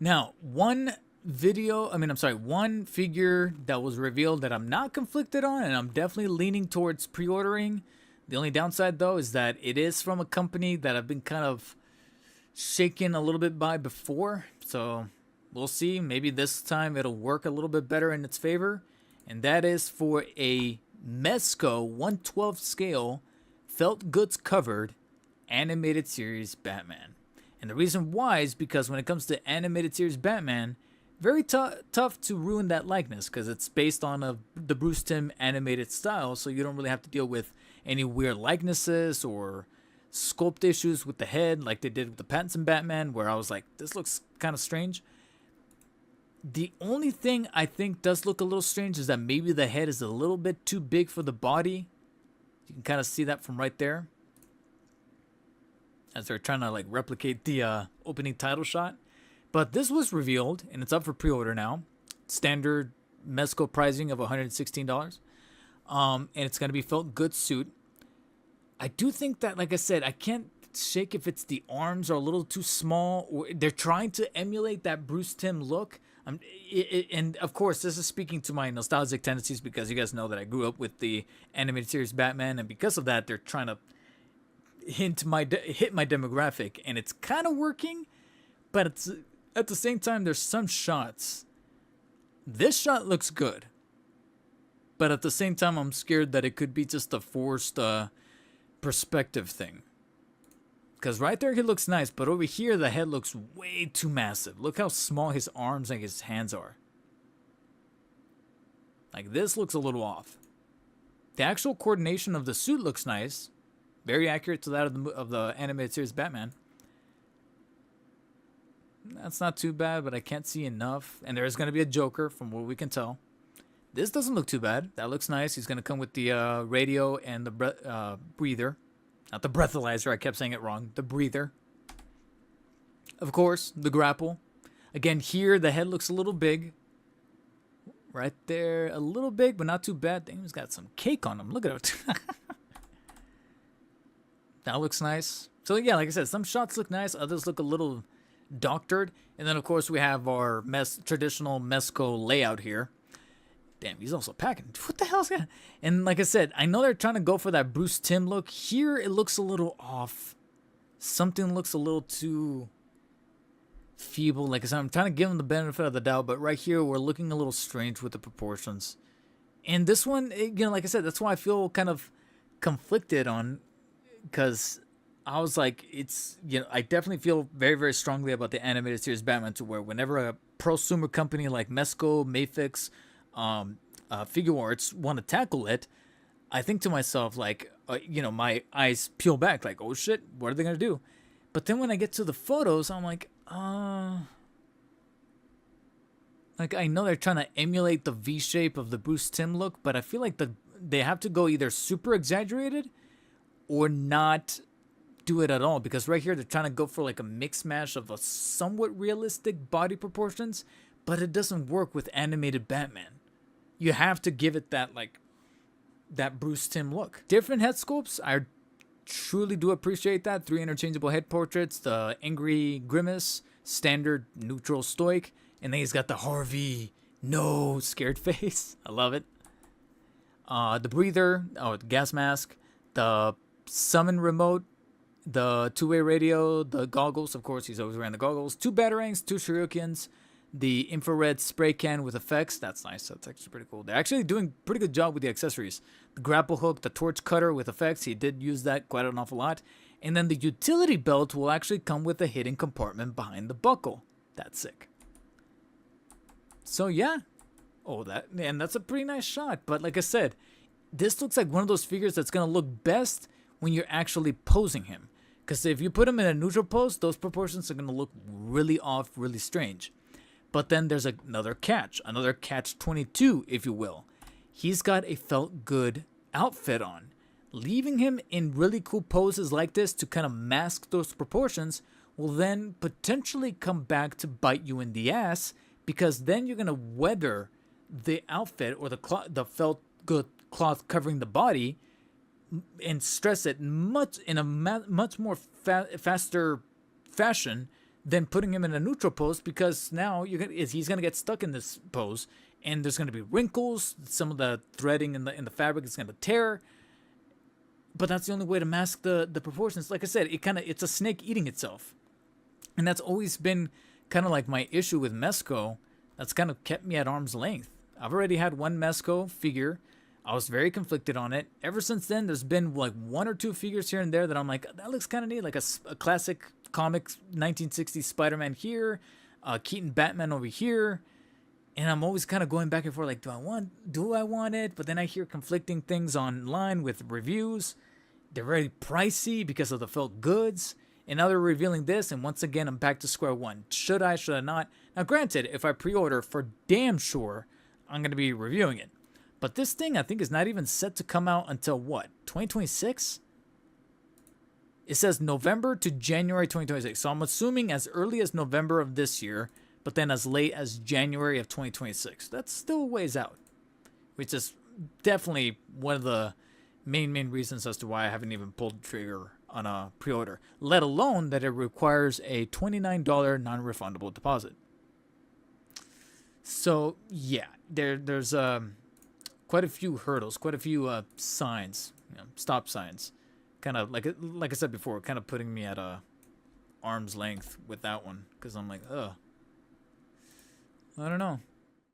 Now, one figure that was revealed that I'm not conflicted on, and I'm definitely leaning towards pre-ordering. The only downside, though, is that it is from a company that I've been kind of shaken a little bit by before. So we'll see. Maybe this time it'll work a little bit better in its favor. And that is for a Mezco 1/12 scale, felt goods covered, animated series Batman. And the reason why is because when it comes to animated series Batman, very tough to ruin that likeness because it's based on the Bruce Timm animated style, so you don't really have to deal with any weird likenesses or sculpt issues with the head like they did with the Pattinson Batman, where I was like, this looks kind of strange. The only thing I think does look a little strange is that maybe the head is a little bit too big for the body. You can kind of see that from right there, as they're trying to like replicate the opening title shot. But this was revealed, and it's up for pre-order now. Standard Mezco pricing of $116. And it's going to be felt good suit. I do think that, like I said, I can't shake if it's the arms are a little too small, or they're trying to emulate that Bruce Timm look. And of course, this is speaking to my nostalgic tendencies because you guys know that I grew up with the animated series Batman, and because of that, they're trying to hit my demographic, and it's kind of working. But it's at the same time, there's some shots. This shot looks good, but at the same time, I'm scared that it could be just a forced perspective thing. Because right there, he looks nice, but over here, the head looks way too massive. Look how small his arms and his hands are. Like, this looks a little off. The actual coordination of the suit looks nice. Very accurate to that of the animated series Batman. That's not too bad, but I can't see enough. And there is going to be a Joker, from what we can tell. This doesn't look too bad. That looks nice. He's going to come with the radio and the breather. Not the breathalyzer. I kept saying it wrong. The breather. Of course, the grapple. Again, here, the head looks a little big. Right there, a little big, but not too bad. Dang, he's got some cake on him. Look at it. That looks nice. So, yeah, like I said, some shots look nice. Others look a little doctored. And then, of course, we have our traditional Mezco layout here. Damn, he's also packing. What the hell is that? And like I said, I know they're trying to go for that Bruce Timm look. Here, it looks a little off. Something looks a little too feeble. Like I said, I'm trying to give him the benefit of the doubt. But right here, we're looking a little strange with the proportions. And this one, like I said, that's why I feel kind of conflicted on. Because I was like, I definitely feel very, very strongly about the animated series Batman, to where whenever a prosumer company like Mezco, Mayfix, Figure Arts want to tackle it, I think to myself, like, my eyes peel back, like, oh shit, what are they going to do? But then when I get to the photos, I'm like, like, I know they're trying to emulate the V shape of the Bruce Timm look, but I feel like they have to go either super exaggerated or not do it at all, because right here they're trying to go for like a mix mash of a somewhat realistic body proportions, but it doesn't work with animated Batman. You have to give it that Bruce Timm look. Different head sculpts, I truly do appreciate that. 3 interchangeable head portraits, the angry grimace, standard neutral stoic, and then he's got the Harvey no scared face. I love it. The breather, the gas mask, the summon remote, the 2-way radio, the goggles. Of course, he's always wearing the goggles. 2 batarangs, 2 shurikens, the infrared spray can with effects. That's nice. That's actually pretty cool. They're actually doing a pretty good job with the accessories. The grapple hook, the torch cutter with effects. He did use that quite an awful lot. And then the utility belt will actually come with a hidden compartment behind the buckle. That's sick. So yeah. Oh, that's a pretty nice shot. But like I said, this looks like one of those figures that's going to look best when you're actually posing him. Because if you put him in a neutral pose, those proportions are going to look really off, really strange. But then there's another catch 22, if you will. He's got a felt good outfit on. Leaving him in really cool poses like this to kind of mask those proportions will then potentially come back to bite you in the ass, because then you're going to weather the outfit or the felt good cloth covering the body and stress it much more faster fashion than putting him in a neutral pose, because now he's gonna get stuck in this pose, and there's gonna be wrinkles. Some of the threading in the fabric is gonna tear. But that's the only way to mask the proportions. Like I said, it's a snake eating itself, and that's always been kind of like my issue with Mezco. That's kind of kept me at arm's length. I've already had one Mezco figure. I was very conflicted on it. Ever since then, there's been like one or two figures here and there that I'm like, that looks kind of neat, like a classic comics 1960s Spider-Man here, Keaton Batman over here. And I'm always kind of going back and forth, like, do I want it? But then I hear conflicting things online with reviews. They're very pricey because of the felt goods. And now they're revealing this, and once again, I'm back to square one. Should I not? Now, granted, if I pre-order, for damn sure, I'm going to be reviewing it. But this thing, I think, is not even set to come out until what? 2026? It says November to January 2026. So I'm assuming as early as November of this year, but then as late as January of 2026. That's still a ways out, which is definitely one of the main reasons as to why I haven't even pulled the trigger on a pre-order, let alone that it requires a $29 non-refundable deposit. So yeah, there's quite a few hurdles, quite a few signs, stop signs, kind of like I said before, kind of putting me at a arm's length with that one, because I'm like, I don't know.